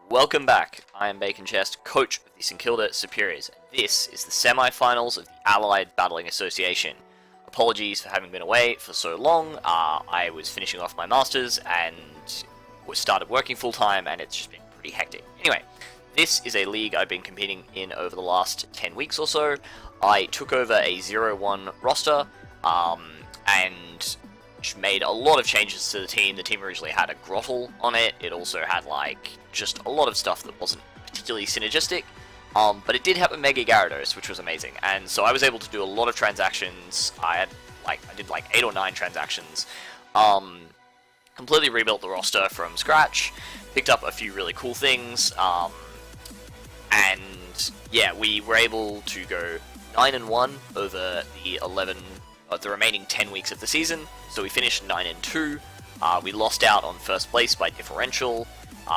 Welcome back. I am Bacon Chest, coach of the St Kilda Superiors. This is the semi-finals of the Allied Battling Association. Apologies for having been away for so long. I was finishing off my masters and started working full-time, and it's just been pretty hectic. Anyway, this is a league I've been competing in over the last 10 weeks or so. I took over a 0-1 roster, and made a lot of changes to the team. The team originally had a Grottle on it. It also had just a lot of stuff that wasn't particularly synergistic. But it did have a Mega Gyarados, which was amazing. And so I was able to do a lot of transactions. I did 8 or 9 transactions. Completely rebuilt the roster from scratch. Picked up a few really cool things. And yeah, we were able to go 9-1 over the remaining 10 weeks of the season. So we finished 9-2. We lost out on first place by differential,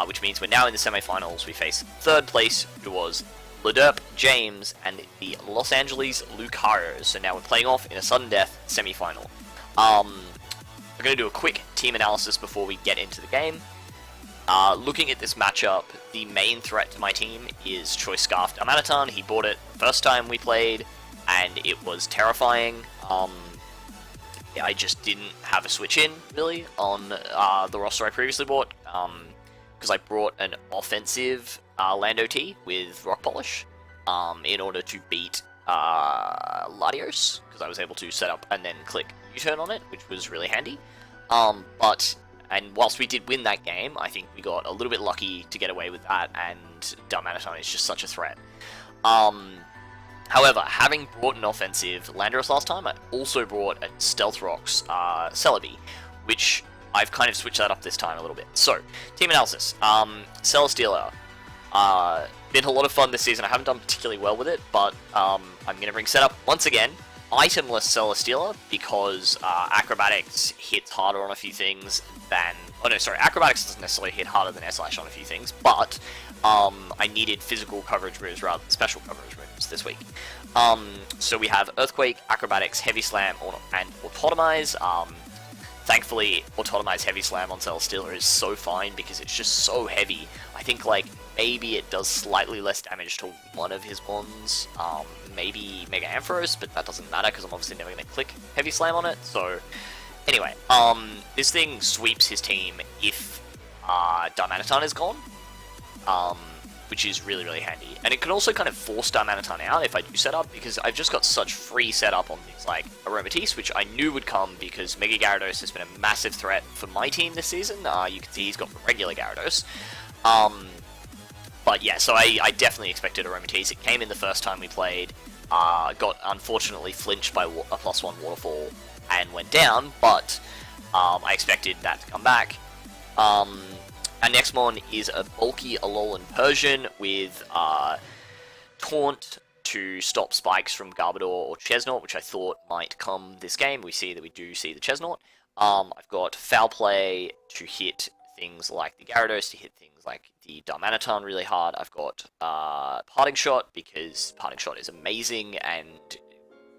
which means we're now in the semi-finals. We face third place, who was Lerderp James and the Los Angeles Lucarios. So now we're playing off in a sudden death semi-final. We're going to do a quick team analysis before we get into the game. Looking at this matchup, the main threat to my team is Choice Scarf Darmanitan. He bought it first time we played, and it was terrifying. I just didn't have a switch in, really, on the roster I previously bought, because I brought an offensive Lando T with Rock Polish in order to beat Latios, because I was able to set up and then click U-turn on it, which was really handy. And whilst we did win that game, I think we got a little bit lucky to get away with that, and Darmanitan is just such a threat. However, having brought an offensive Landorus last time, I also brought a Stealth Rocks Celebi, which I've kind of switched that up this time a little bit. So, team analysis. Celesteela. Been a lot of fun this season. I haven't done particularly well with it, but I'm going to bring setup once again. Itemless Celesteela, because Acrobatics hits harder on a few things than... Oh no, sorry, Acrobatics doesn't necessarily hit harder than S-Slash on a few things, but I needed physical coverage moves rather than special coverage moves this week. So we have Earthquake, Acrobatics, Heavy Slam, and Autotomize. Thankfully, Autotomize Heavy Slam on Celesteela is so fine because it's just so heavy. I think, maybe it does slightly less damage to one of his bonds, maybe Mega Ampharos, but that doesn't matter because I'm obviously never going to click Heavy Slam on it. So, anyway, this thing sweeps his team if Darmanitan is gone, which is really, really handy. And it can also kind of force Darmanitan out if I do set up, because I've just got such free setup on things like Aromatisse, which I knew would come because Mega Gyarados has been a massive threat for my team this season. You can see he's got the regular Gyarados. But yeah, so I definitely expected Aromatisse. It came in the first time we played, got unfortunately flinched by a +1 waterfall and went down, but I expected that to come back. Our next mon is a bulky Alolan Persian with Taunt to stop spikes from Garbodor or Chesnaught, which I thought might come this game. We see that we do see the Chesnaught. I've got Foul Play to hit things like the Gyarados, to hit things like the Darmanitan really hard. I've got Parting Shot, because Parting Shot is amazing and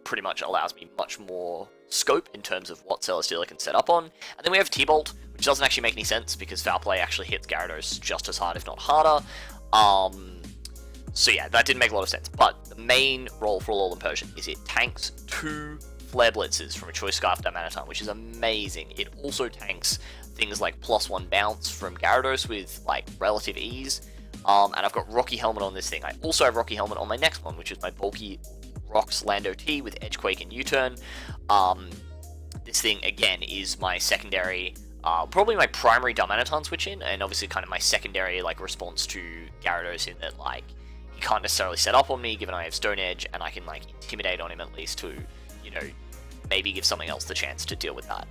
pretty much allows me much more scope in terms of what Celesteela can set up on. And then we have T-Bolt, which doesn't actually make any sense because Foul Play actually hits Gyarados just as hard, if not harder. So yeah, that didn't make a lot of sense. But the main role for Alolan Persian is it tanks 2 Flare Blitzes from a Choice Scarf Darmanitan, which is amazing. It also tanks things like +1 bounce from Gyarados with relative ease. And I've got Rocky Helmet on this thing. I also have Rocky Helmet on my next one, which is my bulky Rocks Lando T with Edgequake and U-turn. This thing again is my secondary, probably my primary Darmanitan switch in, and obviously kind of my secondary response to Gyarados, in that he can't necessarily set up on me given I have Stone Edge, and I can intimidate on him at least to, maybe give something else the chance to deal with that.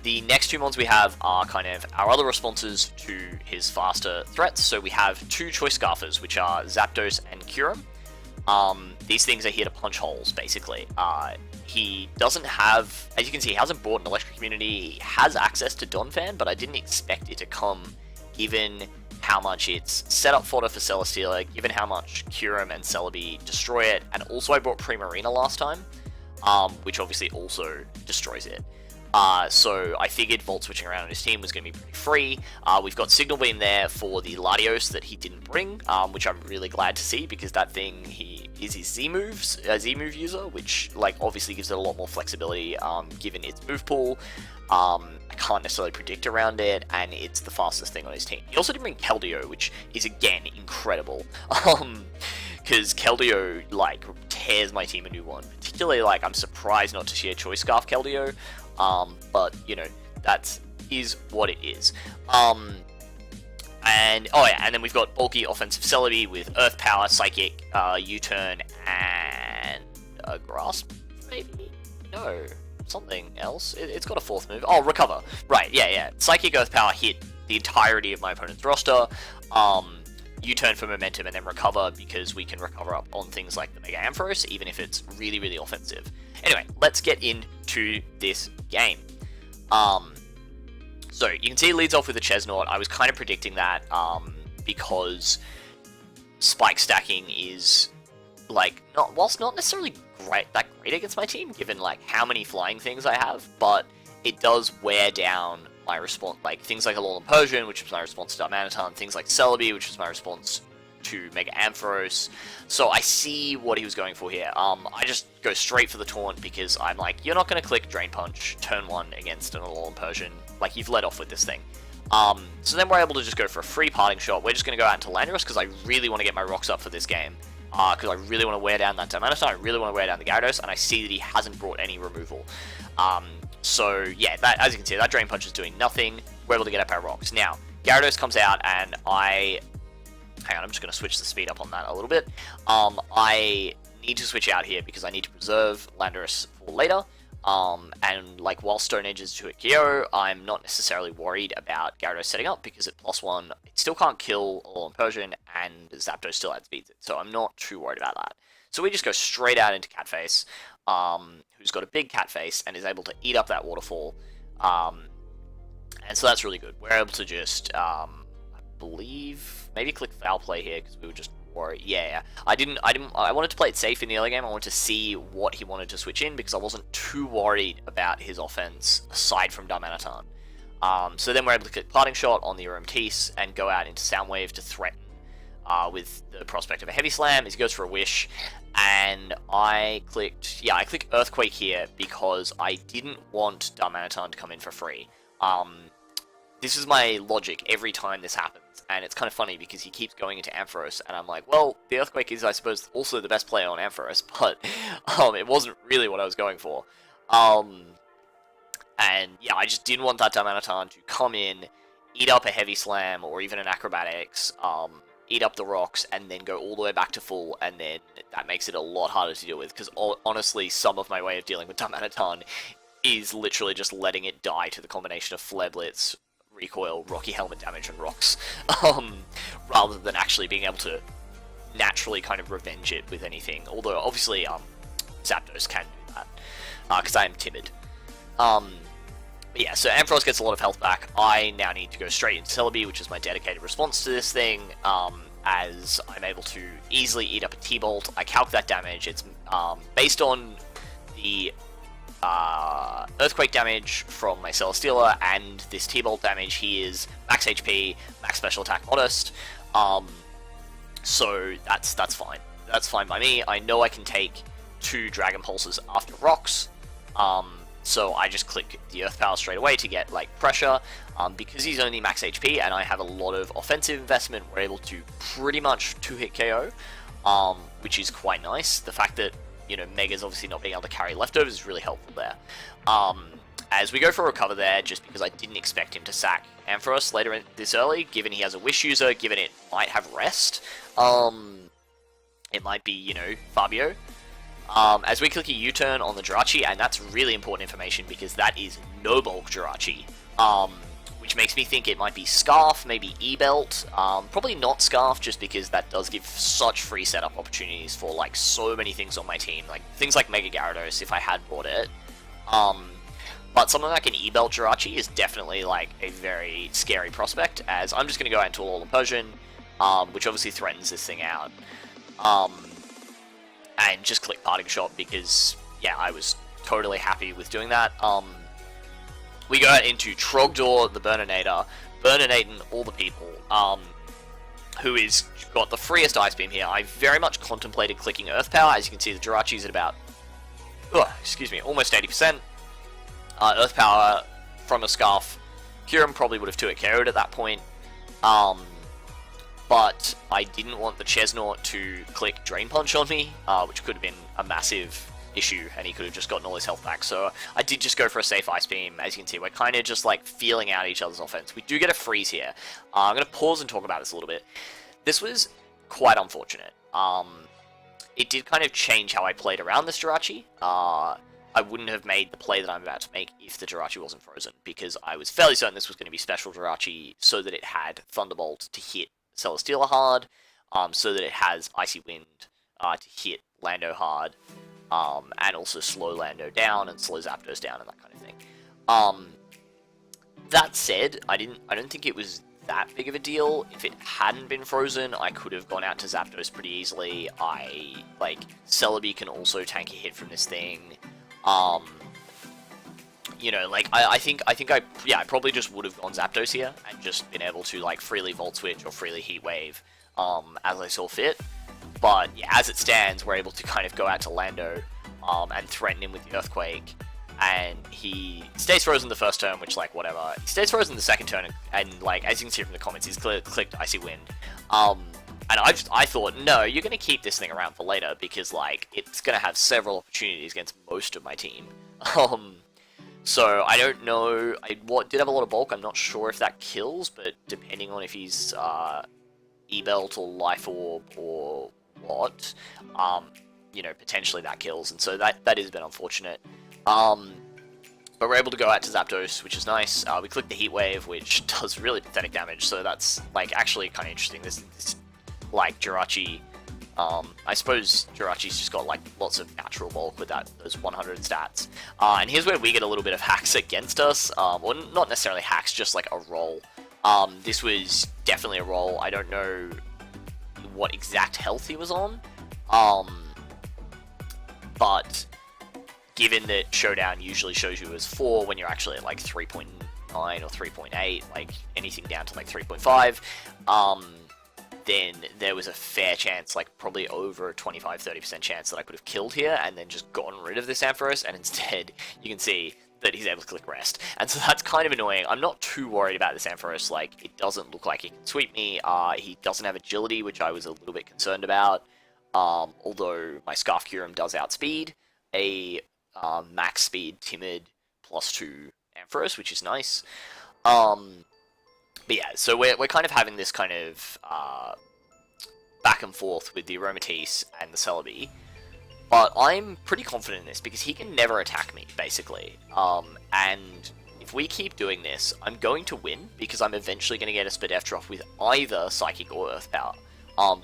The next 2 mons we have are kind of our other responses to his faster threats. So we have 2 Choice Scarfers, which are Zapdos and Kyurem. These things are here to punch holes, basically. He doesn't have, as you can see, he hasn't bought an Electric Community. He has access to Donphan, but I didn't expect it to come, given how much it's setup fodder for Celesteela, given how much Kyurem and Celebi destroy it, and also I bought Primarina last time, which obviously also destroys it. So I figured Volt switching around on his team was going to be pretty free. We've got Signal Beam there for the Latios that he didn't bring, which I'm really glad to see, because that thing is his Z move user, which like obviously gives it a lot more flexibility given its move pool. I can't necessarily predict around it, and it's the fastest thing on his team. He also didn't bring Keldeo, which is again incredible. Because Keldeo like tears my team a new one. Particularly, like, I'm surprised not to see a Choice Scarf Keldeo, but you know, that is what it is. And oh yeah, and then we've got bulky offensive Celebi with Earth Power, Psychic, U-turn, and a Grasp, maybe? No, something else. It's got a fourth move. Oh, Recover. Right, yeah. Psychic, Earth Power hit the entirety of my opponent's roster. U-turn for momentum, and then Recover, because we can recover up on things like the Mega Ampharos, even if it's really, really offensive. Anyway, let's get into this game. So, you can see it leads off with a Chesnaught. I was kind of predicting that, because spike stacking is, like, whilst not necessarily that great against my team, given, like, how many flying things I have, but it does wear down my response, like, things like Alolan Persian, which was my response to Darmanitan, things like Celebi, which was my response to Mega Ampharos. So I see what he was going for here. I just go straight for the taunt, because I'm like, you're not going to click Drain Punch turn 1 against an Alolan Persian. Like, you've led off with this thing. So then we're able to just go for a free parting shot. We're just going to go out into Landorus, because I really want to get my rocks up for this game. Because I really want to wear down that Darmanitan, I really want to wear down the Gyarados, and I see that he hasn't brought any removal. So yeah, that, as you can see, that Drain Punch is doing nothing. We're able to get up our rocks. Now, Gyarados comes out, and hang on, I'm just going to switch the speed up on that a little bit. I need to switch out here because I need to preserve Landorus for later. And like, while Stone Edge is to hit KO, I'm not necessarily worried about Gyarados setting up, because at +1, it still can't kill Alolan Persian, and Zapdos still outspeeds it. So I'm not too worried about that. So we just go straight out into Catface, who's got a big cat face and is able to eat up that waterfall. And so that's really good. We're able to just, I believe, maybe click Foul Play here, because we were just worried. Yeah. I wanted to play it safe in the early game. I wanted to see what he wanted to switch in, because I wasn't too worried about his offense, aside from Darmanitan. So then we're able to click Parting Shot on the Aromatisse and go out into Soundwave to threaten with the prospect of a Heavy Slam as he goes for a Wish. And I clicked Earthquake here because I didn't want Darmanitan to come in for free. This is my logic every time this happens, and it's kind of funny because he keeps going into Ampharos, and I'm like, well, the Earthquake is, I suppose, also the best player on Ampharos, but it wasn't really what I was going for. And yeah, I just didn't want that Darmanitan to come in, eat up a Heavy Slam, or even an Acrobatics, eat up the rocks, and then go all the way back to full, and then that makes it a lot harder to deal with, because honestly, some of my way of dealing with Darmanitan is literally just letting it die to the combination of Flare Blitz, Recoil, Rocky Helmet damage, and rocks, rather than actually being able to naturally kind of revenge it with anything, although obviously Zapdos can do that, because I am timid. But yeah, so Ampharos gets a lot of health back. I now need to go straight into Celebi, which is my dedicated response to this thing, as I'm able to easily eat up a T-Bolt. I calc that damage. It's based on the Earthquake damage from my Celesteela and this T-Bolt damage. He is max HP, max special attack modest, so that's fine. That's fine by me. I know I can take 2 Dragon Pulses after rocks, so I just click the Earth Power straight away to get, like, pressure. Because he's only max HP and I have a lot of offensive investment, we're able to pretty much 2-hit KO, which is quite nice. The fact that, you know, Mega's obviously not being able to carry leftovers is really helpful there. As we go for a recover there, just because I didn't expect him to sack Ampharos later this early, given he has a Wish user, given it might have Rest. It might be, you know, Fabio. As we click a U-turn on the Jirachi, and that's really important information because that is no bulk Jirachi, which makes me think it might be Scarf, maybe E-Belt, probably not Scarf, just because that does give such free setup opportunities for, like, so many things on my team, like things like Mega Gyarados if I had bought it. But something like an E-Belt Jirachi is definitely, like, a very scary prospect, as I'm just going to go out into Alolan Persian, which obviously threatens this thing out. And just click Parting Shot because, yeah, I was totally happy with doing that. we go out into Trogdor the Burninator, Burninating all the people, who is got the freest Ice Beam here. I very much contemplated clicking Earth Power. As you can see, the Jirachi's at about, almost 80%. Earth Power from a Scarf. Kyurem probably would have 2-hit KO'd at that point. But I didn't want the Chesnaught to click Drain Punch on me, which could have been a massive issue, and he could have just gotten all his health back. So I did just go for a safe Ice Beam. As you can see, we're kind of just like feeling out each other's offense. We do get a freeze here. I'm going to pause and talk about this a little bit. This was quite unfortunate. It did kind of change how I played around this Jirachi. I wouldn't have made the play that I'm about to make if the Jirachi wasn't frozen, because I was fairly certain this was going to be special Jirachi so that it had Thunderbolt to hit Celesteela hard, so that it has Icy Wind to hit Lando hard, and also slow Lando down and slow Zapdos down and that kind of thing. That said, I don't think it was that big of a deal. If it hadn't been frozen, I could have gone out to Zapdos pretty easily. Celebi can also tank a hit from this thing. You know, like, I think I probably just would have gone Zapdos here and just been able to, like, freely Volt Switch or freely Heat Wave, as I saw fit. But, yeah, as it stands, we're able to kind of go out to Lando, and threaten him with the Earthquake, and he stays frozen the first turn, which, like, whatever. He stays frozen the second turn, and like, as you can see from the comments, he's clicked Icy Wind. And I thought, no, you're going to keep this thing around for later, because, like, it's going to have several opportunities against most of my team. So, I don't know, did have a lot of bulk, I'm not sure if that kills, but depending on if he's, E-Belt or Life Orb or what, you know, potentially that kills, and so that is a bit unfortunate. But we're able to go out to Zapdos, which is nice. We click the Heat Wave, which does really pathetic damage, so that's, like, actually kind of interesting. This like, Jirachi, I suppose Jirachi's just got, like, lots of natural bulk with those 100 stats. And here's where we get a little bit of hacks against us, or not necessarily hacks, just, like, a roll. This was definitely a roll. I don't know what exact health he was on, but given that Showdown usually shows you as 4 when you're actually at, like, 3.9 or 3.8, like, anything down to, like, 3.5, then there was a fair chance, like, probably over a 25-30% chance that I could have killed here and then just gotten rid of this Ampharos, and instead you can see that he's able to click Rest. And so that's kind of annoying. I'm not too worried about this Ampharos. Like, it doesn't look like he can sweep me. He doesn't have agility, which I was a little bit concerned about, although my Scarf Kyurem does outspeed a max speed Timid +2 Ampharos, which is nice. But yeah, so we're kind of having this kind of back and forth with the Aromatisse and the Celebi, but I'm pretty confident in this because he can never attack me, basically. And if we keep doing this, I'm going to win because I'm eventually going to get a Spadef drop with either Psychic or Earth Power.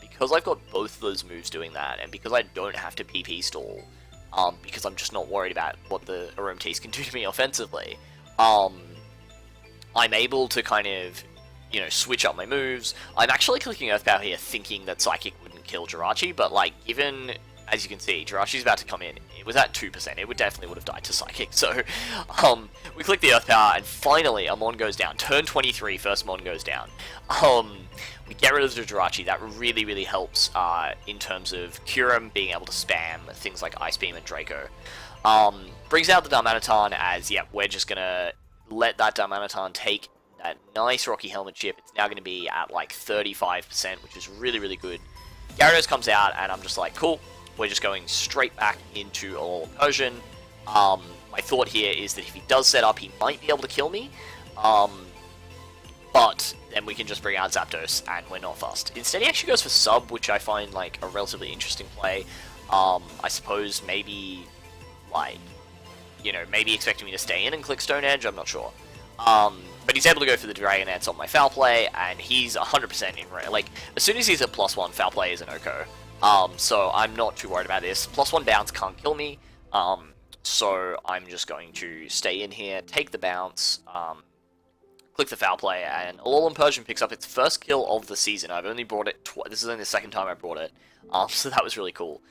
Because I've got both of those moves doing that, and because I don't have to PP stall, because I'm just not worried about what the Aromatisse can do to me offensively, I'm able to kind of, you know, switch up my moves. I'm actually clicking Earth Power here thinking that Psychic wouldn't kill Jirachi, but, like, given, as you can see, Jirachi's about to come in, it was at 2%, it definitely would have died to Psychic, so, we click the Earth Power, and finally, a Mon goes down. Turn 23, first Mon goes down. We get rid of the Jirachi. That really, really helps, in terms of Kyurem being able to spam things like Ice Beam and Draco. Brings out the Darmanitan as, yeah, we're just gonna let that Darmanitan take that nice Rocky Helmet chip. It's now going to be at, like, 35%, which is really, really good. Gyarados comes out, and I'm just like, cool, we're just going straight back into Alolan Persian. My thought here is that if he does set up, he might be able to kill me, but then we can just bring out Zapdos, and we're not fussed. Instead, he actually goes for Sub, which I find, like, a relatively interesting play. I suppose maybe, like, you know, maybe expecting me to stay in and click Stone Edge, I'm not sure. But he's able to go for the Dragonance on my Foul Play, and he's 100% in rare. Like, as soon as he's at +1, Foul Play is an OHKO. So I'm not too worried about this. +1 bounce can't kill me, so I'm just going to stay in here, take the bounce, click the Foul Play, and Alolan Persian picks up its first kill of the season. I've only brought it this is only the second time I brought it, so that was really cool.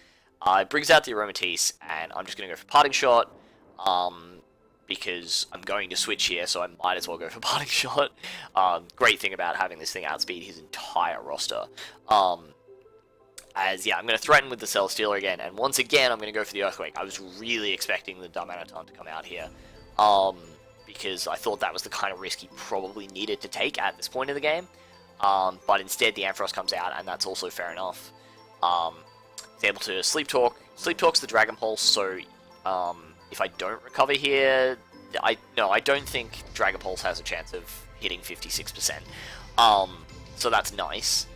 It brings out the Aromatisse, and I'm just going to go for Parting Shot, because I'm going to switch here, so I might as well go for Parting Shot. Great thing about having this thing outspeed his entire roster. As, yeah, I'm going to threaten with the Celestealer again, and once again, I'm going to go for the Earthquake. I was really expecting the Darmanitan to come out here, because I thought that was the kind of risk he probably needed to take at this point in the game. But instead, the Ampharos comes out, and that's also fair enough. He's able to Sleep Talk. Sleep Talk's the Dragon Pulse, so if I don't recover here, I don't think Dragon Pulse has a chance of hitting 56%. So that's nice.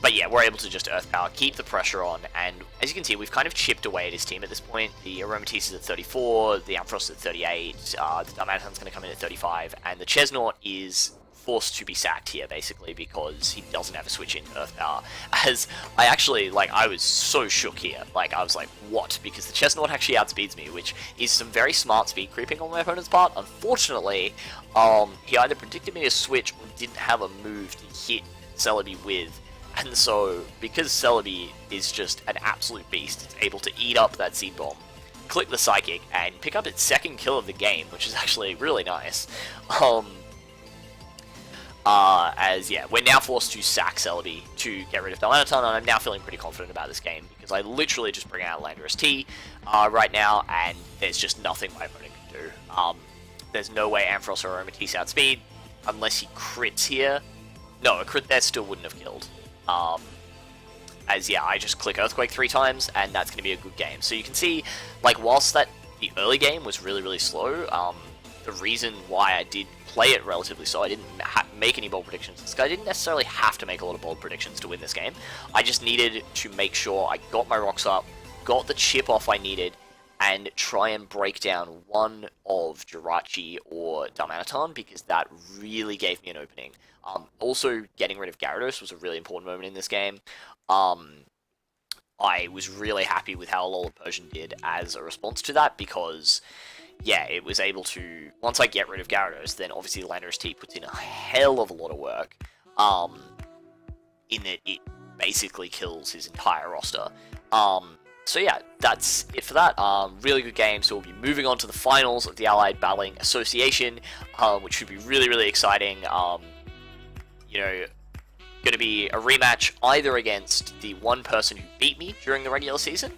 But yeah, we're able to just Earth Power, keep the pressure on, and as you can see, we've kind of chipped away at his team at this point. The Aromatisse is at 34, the Ampharos is at 38, the Darmanitan's going to come in at 35, and the Chesnaught is forced to be sacked here, basically, because he doesn't have a switch into Earth Power. As I actually, I was so shook here. I was like, what? Because the Chesnaught actually outspeeds me, which is some very smart speed creeping on my opponent's part. Unfortunately, he either predicted me to switch or didn't have a move to hit Celebi with. And so, because Celebi is just an absolute beast, it's able to eat up that Seed Bomb, click the Psychic, and pick up its second kill of the game, which is actually really nice. As, yeah, we're now forced to sack Celebi to get rid of Darmanitan, and I'm now feeling pretty confident about this game, because I literally just bring out Lando T right now, and there's just nothing my opponent can do. There's no way Ampharos or Aromatisse outspeed, unless he crits here. No, a crit there still wouldn't have killed. As, yeah, I just click Earthquake 3 times, and that's going to be a good game. So you can see, whilst the early game was really, really slow, the reason why I did play it relatively slow, I didn't make any bold predictions. I didn't necessarily have to make a lot of bold predictions to win this game. I just needed to make sure I got my rocks up, got the chip off I needed, and try and break down one of Jirachi or Darmanitan, because that really gave me an opening. Also, getting rid of Gyarados was a really important moment in this game. I was really happy with how Alola Persian did as a response to that, because, yeah, it was able to... Once I get rid of Gyarados, then obviously Landorus T puts in a hell of a lot of work, in that it basically kills his entire roster. So yeah, that's it for that. Really good game, so we'll be moving on to the finals of the Allied Battling Association, which should be really, really exciting. You know, going to be a rematch either against the one person who beat me during the regular season,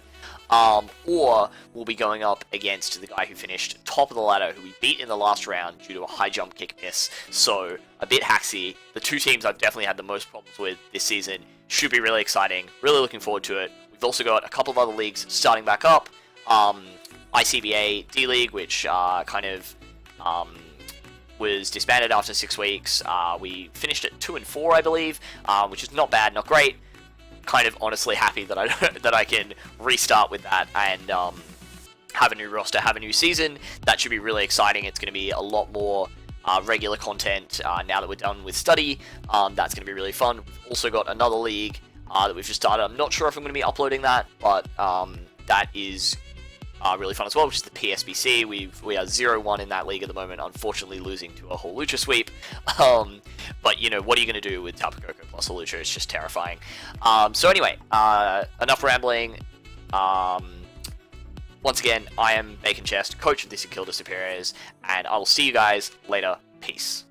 or we'll be going up against the guy who finished top of the ladder, who we beat in the last round due to a high jump kick miss. So, a bit hacksy. The two teams I've definitely had the most problems with this season. Should be really exciting. Really looking forward to it. We've also got a couple of other leagues starting back up. ICBA D-League, which was disbanded after 6 weeks. We finished at 2-4, I believe, which is not bad, not great. Kind of honestly happy that I can restart with that and have a new roster, have a new season. That should be really exciting. It's going to be a lot more regular content now that we're done with study. That's going to be really fun. We've also got another league that we've just started. I'm not sure if I'm going to be uploading that, but that is really fun as well, which is the PSBC. We are 0-1 in that league at the moment, unfortunately losing to a whole Lucha sweep. But, you know, what are you going to do with Tapu Koko plus a Lucha? It's just terrifying. So anyway, enough rambling. Once again, I am Bacon Chest, coach of the Sikilda Superiors, and I will see you guys later. Peace.